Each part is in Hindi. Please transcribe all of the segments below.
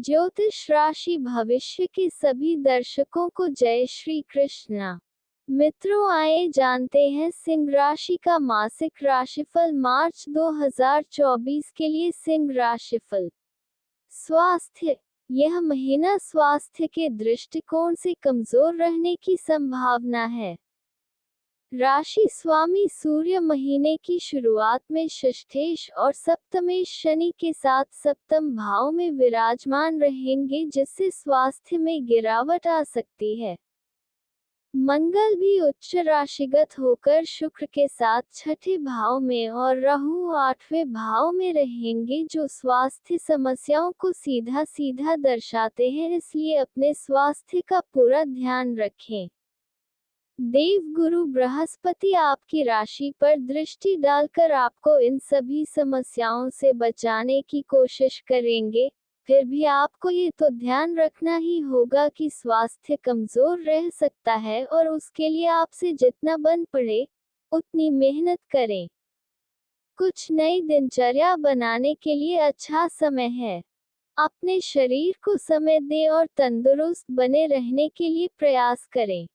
ज्योतिष राशि भविष्य के सभी दर्शकों को जय श्री कृष्णा। मित्रों, आइए जानते हैं सिंह राशि का मासिक राशिफल मार्च 2024 के लिए। सिंह राशिफल। स्वास्थ्य। यह महीना स्वास्थ्य के दृष्टिकोण से कमजोर रहने की संभावना है। राशि स्वामी सूर्य महीने की शुरुआत में षष्ठेश और सप्तमेश शनि के साथ सप्तम भाव में विराजमान रहेंगे, जिससे स्वास्थ्य में गिरावट आ सकती है। मंगल भी उच्च राशिगत होकर शुक्र के साथ छठे भाव में और राहु आठवें भाव में रहेंगे, जो स्वास्थ्य समस्याओं को सीधा सीधा दर्शाते हैं, इसलिए अपने स्वास्थ्य का पूरा ध्यान रखें। देवगुरु बृहस्पति आपकी राशि पर दृष्टि डालकर आपको इन सभी समस्याओं से बचाने की कोशिश करेंगे। फिर भी आपको ये तो ध्यान रखना ही होगा कि स्वास्थ्य कमजोर रह सकता है और उसके लिए आपसे जितना बन पड़े उतनी मेहनत करें। कुछ नई दिनचर्या बनाने के लिए अच्छा समय है। अपने शरीर को समय दें और तंदुरुस्त बने रहने के लिए प्रयास करें।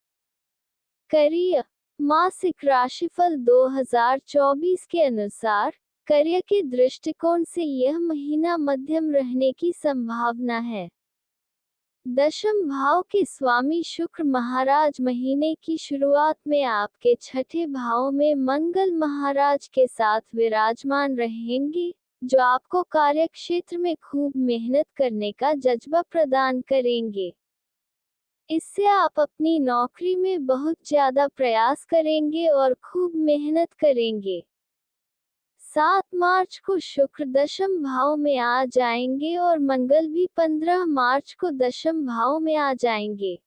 करियर। मासिक राशिफल 2024 के अनुसार करियर के दृष्टिकोण से यह महीना मध्यम रहने की संभावना है। दशम भाव के स्वामी शुक्र महाराज महीने की शुरुआत में आपके छठे भाव में मंगल महाराज के साथ विराजमान रहेंगे, जो आपको कार्यक्षेत्र में खूब मेहनत करने का जज्बा प्रदान करेंगे। इससे आप अपनी नौकरी में बहुत ज्यादा प्रयास करेंगे और खूब मेहनत करेंगे। 7 मार्च को शुक्र दशम भाव में आ जाएंगे और मंगल भी 15 मार्च को दशम भाव में आ जाएंगे।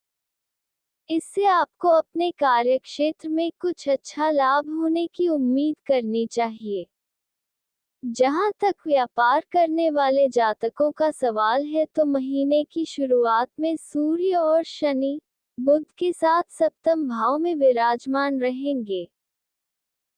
इससे आपको अपने कार्यक्षेत्र में कुछ अच्छा लाभ होने की उम्मीद करनी चाहिए। जहां तक व्यापार करने वाले जातकों का सवाल है, तो महीने की शुरुआत में सूर्य और शनि बुध के साथ सप्तम भाव में विराजमान रहेंगे।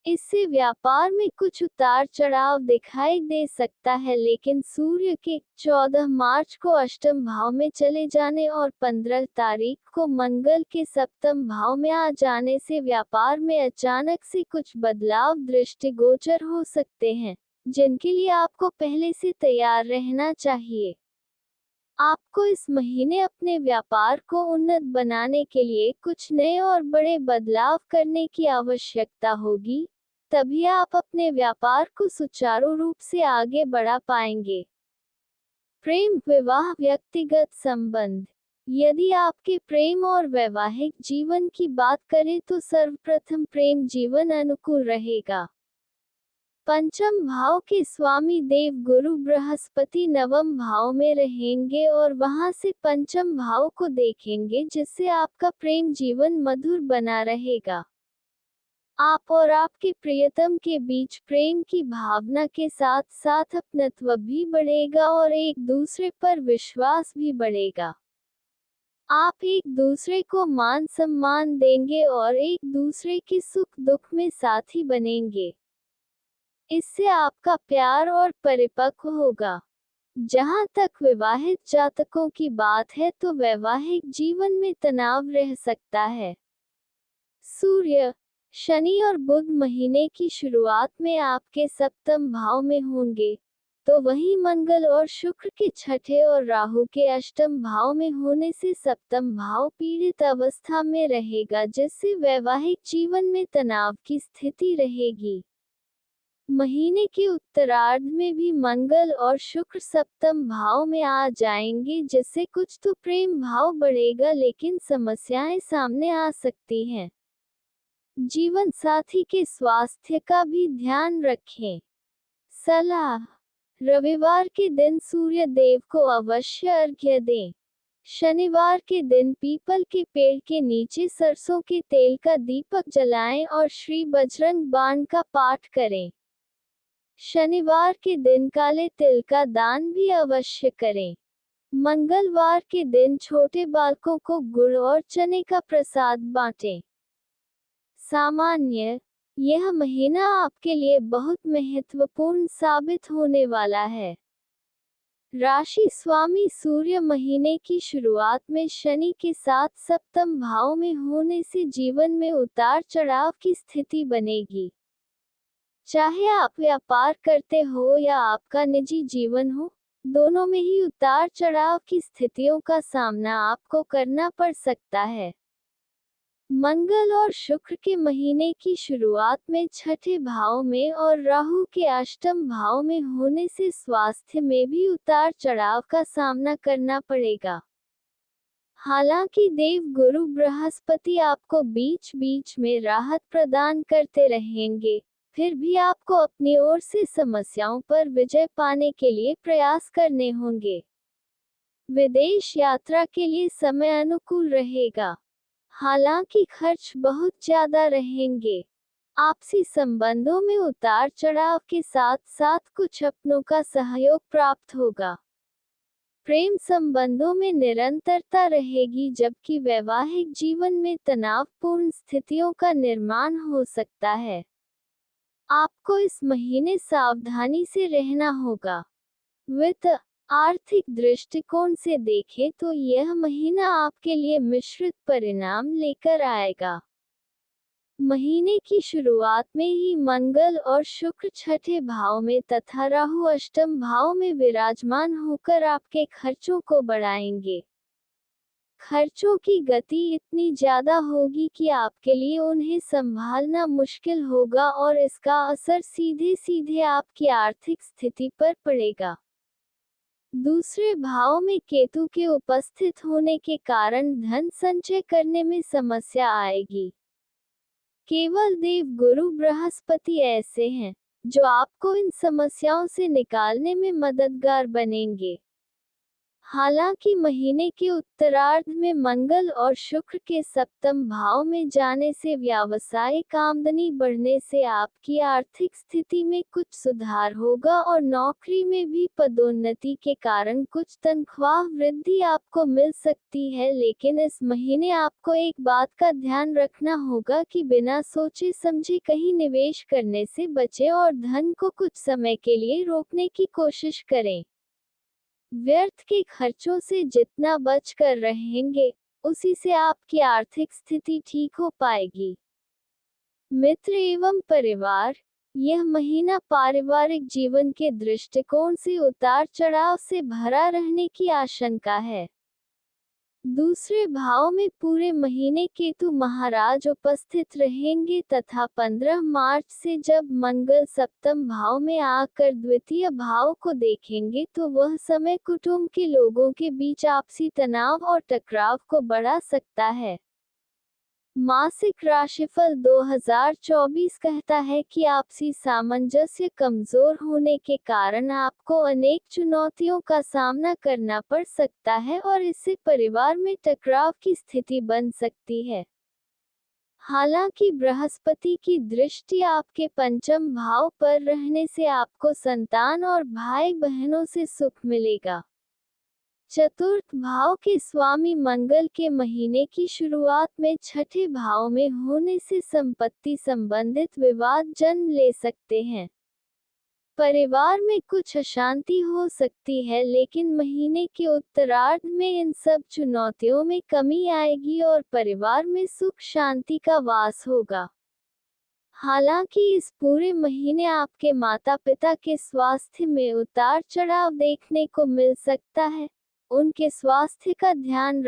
इससे व्यापार में कुछ उतार चढ़ाव दिखाई दे सकता है, लेकिन सूर्य के 14 मार्च को अष्टम भाव में चले जाने और 15 तारीख को मंगल के सप्तम भाव में आ जाने से व्यापार में अचानक से कुछ बदलाव दृष्टिगोचर हो सकते हैं, जिनके लिए आपको पहले से तैयार रहना चाहिए। आपको इस महीने अपने व्यापार को उन्नत बनाने के लिए कुछ नए और बड़े बदलाव करने की आवश्यकता होगी, तभी आप अपने व्यापार को सुचारू रूप से आगे बढ़ा पाएंगे। प्रेम, विवाह, व्यक्तिगत संबंध। यदि आपके प्रेम और वैवाहिक जीवन की बात करें तो सर्वप्रथम प्रेम जीवन अनुकूल रहेगा। पंचम भाव के स्वामी देव गुरु बृहस्पति नवम भाव में रहेंगे और वहां से पंचम भाव को देखेंगे, जिससे आपका प्रेम जीवन मधुर बना रहेगा। आप और आपके प्रियतम के बीच प्रेम की भावना के साथ साथ अपनत्व भी बढ़ेगा और एक दूसरे पर विश्वास भी बढ़ेगा। आप एक दूसरे को मान सम्मान देंगे और एक दूसरे के सुख दुख में साथी बनेंगे। इससे आपका प्यार और परिपक्व होगा। जहां तक विवाहित जातकों की बात है, तो वैवाहिक जीवन में तनाव रह सकता है। सूर्य, शनि और बुध महीने की शुरुआत में आपके सप्तम भाव में होंगे, तो वहीं मंगल और शुक्र के छठे और राहु के अष्टम भाव में होने से सप्तम भाव पीड़ित अवस्था में रहेगा, जिससे वैवाहिक जीवन में तनाव की स्थिति रहेगी। महीने के उत्तरार्ध में भी मंगल और शुक्र सप्तम भाव में आ जाएंगे, जिससे कुछ तो प्रेम भाव बढ़ेगा, लेकिन समस्याएं सामने आ सकती हैं। जीवन साथी के स्वास्थ्य का भी ध्यान रखें। सलाह। रविवार के दिन सूर्य देव को अवश्य अर्घ्य दें। शनिवार के दिन पीपल के पेड़ के नीचे सरसों के तेल का दीपक जलाएं और श्री बजरंग बाण का पाठ करें। शनिवार के दिन काले तिल का दान भी अवश्य करें। मंगलवार के दिन छोटे बालकों को गुड़ और चने का प्रसाद बांटें। सामान्य। यह महीना आपके लिए बहुत महत्वपूर्ण साबित होने वाला है। राशि स्वामी सूर्य महीने की शुरुआत में शनि के साथ सप्तम भाव में होने से जीवन में उतार चढ़ाव की स्थिति बनेगी। चाहे आप व्यापार करते हो या आपका निजी जीवन हो, दोनों में ही उतार चढ़ाव की स्थितियों का सामना आपको करना पड़ सकता है। मंगल और शुक्र के महीने की शुरुआत में छठे भाव में और राहु के अष्टम भाव में होने से स्वास्थ्य में भी उतार चढ़ाव का सामना करना पड़ेगा। हालांकि देव गुरु बृहस्पति आपको बीच बीच में राहत प्रदान करते रहेंगे, फिर भी आपको अपनी ओर से समस्याओं पर विजय पाने के लिए प्रयास करने होंगे। विदेश यात्रा के लिए समय अनुकूल रहेगा, हालांकि खर्च बहुत ज्यादा रहेंगे। आपसी संबंधों में उतार चढ़ाव के साथ साथ कुछ अपनों का सहयोग प्राप्त होगा। प्रेम संबंधों में निरंतरता रहेगी, जबकि वैवाहिक जीवन में तनावपूर्ण स्थितियों का निर्माण हो सकता है। आपको इस महीने सावधानी से रहना होगा। वित्त आर्थिक दृष्टिकोण से देखें तो यह महीना आपके लिए मिश्रित परिणाम लेकर आएगा। महीने की शुरुआत में ही मंगल और शुक्र छठे भाव में तथा राहु अष्टम भाव में विराजमान होकर आपके खर्चों को बढ़ाएंगे। खर्चों की गति इतनी ज्यादा होगी कि आपके लिए उन्हें संभालना मुश्किल होगा और इसका असर सीधे सीधे आपकी आर्थिक स्थिति पर पड़ेगा। दूसरे भाव में केतु के उपस्थित होने के कारण धन संचय करने में समस्या आएगी। केवल देव गुरु बृहस्पति ऐसे हैं जो आपको इन समस्याओं से निकालने में मददगार बनेंगे। हालांकि महीने के उत्तरार्ध में मंगल और शुक्र के सप्तम भाव में जाने से व्यावसायिक आमदनी बढ़ने से आपकी आर्थिक स्थिति में कुछ सुधार होगा और नौकरी में भी पदोन्नति के कारण कुछ तनख्वाह वृद्धि आपको मिल सकती है। लेकिन इस महीने आपको एक बात का ध्यान रखना होगा कि बिना सोचे समझे कहीं निवेश करने से बचें और धन को कुछ समय के लिए रोकने की कोशिश करें। व्यर्थ के खर्चों से जितना बच कर रहेंगे, उसी से आपकी आर्थिक स्थिति ठीक हो पाएगी। मित्र एवं परिवार, यह महीना पारिवारिक जीवन के दृष्टिकोण से उतार चढ़ाव से भरा रहने की आशंका है। दूसरे भाव में पूरे महीने केतु महाराज उपस्थित रहेंगे तथा 15 मार्च से जब मंगल सप्तम भाव में आकर द्वितीय भाव को देखेंगे तो वह समय कुटुंब के लोगों के बीच आपसी तनाव और टकराव को बढ़ा सकता है। मासिक राशिफल 2024 कहता है कि आपसी सामंजस्य कमजोर होने के कारण आपको अनेक चुनौतियों का सामना करना पड़ सकता है और इससे परिवार में टकराव की स्थिति बन सकती है। हालांकि बृहस्पति की दृष्टि आपके पंचम भाव पर रहने से आपको संतान और भाई बहनों से सुख मिलेगा। चतुर्थ भाव के स्वामी मंगल के महीने की शुरुआत में छठे भाव में होने से संपत्ति संबंधित विवाद जन्म ले सकते हैं। परिवार में कुछ अशांति हो सकती है, लेकिन महीने के उत्तरार्ध में इन सब चुनौतियों में कमी आएगी और परिवार में सुख शांति का वास होगा। हालांकि इस पूरे महीने आपके माता पिता के स्वास्थ्य में उतार चढ़ाव देखने को मिल सकता है। उनके स्वास्थ्य का ध्यान